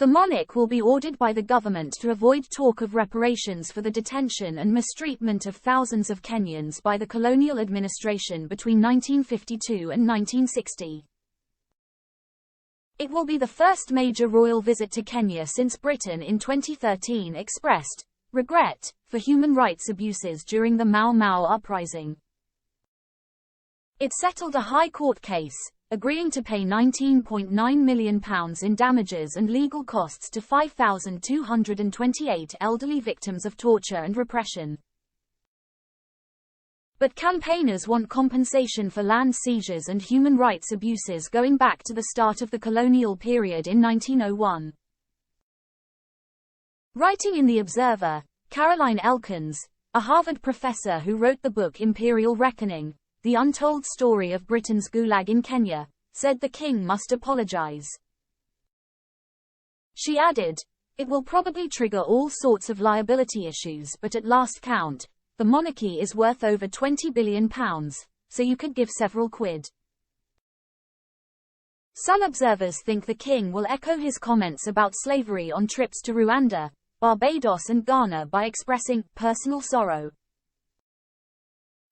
The monarch will be ordered by the government to avoid talk of reparations for the detention and mistreatment of thousands of Kenyans by the colonial administration between 1952 and 1960. It will be the first major royal visit to Kenya since Britain in 2013 expressed regret for human rights abuses during the Mau Mau uprising. It settled a High Court case, agreeing to pay £19.9 million in damages and legal costs to 5,228 elderly victims of torture and repression. But campaigners want compensation for land seizures and human rights abuses going back to the start of the colonial period in 1901. Writing in The Observer, Caroline Elkins, a Harvard professor who wrote the book Imperial Reckoning, The Untold Story of Britain's Gulag in Kenya, said the king must apologize. She added, "It will probably trigger all sorts of liability issues, but at last count, the monarchy is worth over £20 billion, so you could give several quid." Some observers think the king will echo his comments about slavery on trips to Rwanda, Barbados and Ghana by expressing personal sorrow.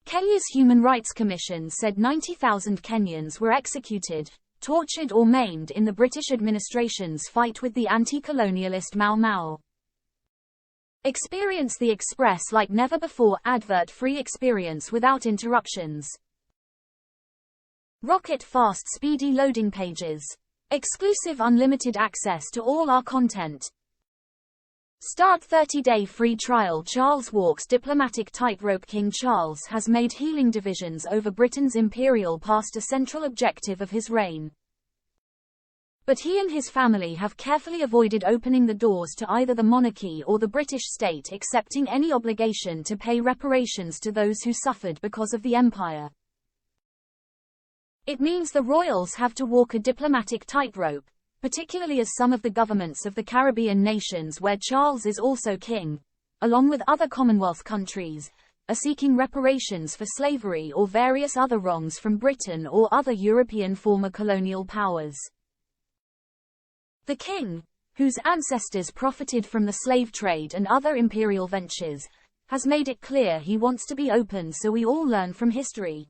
Kenya's Human Rights Commission said 90,000 Kenyans were executed, tortured or maimed in the British administration's fight with the anti-colonialist Mau Mau. Experience the Express like never before. Advert-free experience without interruptions. Rocket fast speedy loading pages. Exclusive unlimited access to all our content. Start 30-day free trial. Charles walks diplomatic tightrope. King Charles has made healing divisions over Britain's imperial past a central objective of his reign. But he and his family have carefully avoided opening the doors to either the monarchy or the British state accepting any obligation to pay reparations to those who suffered because of the empire. It means the royals have to walk a diplomatic tightrope, particularly as some of the governments of the Caribbean nations where Charles is also king, along with other Commonwealth countries, are seeking reparations for slavery or various other wrongs from Britain or other European former colonial powers. The king, whose ancestors profited from the slave trade and other imperial ventures, has made it clear he wants to be open so we all learn from history.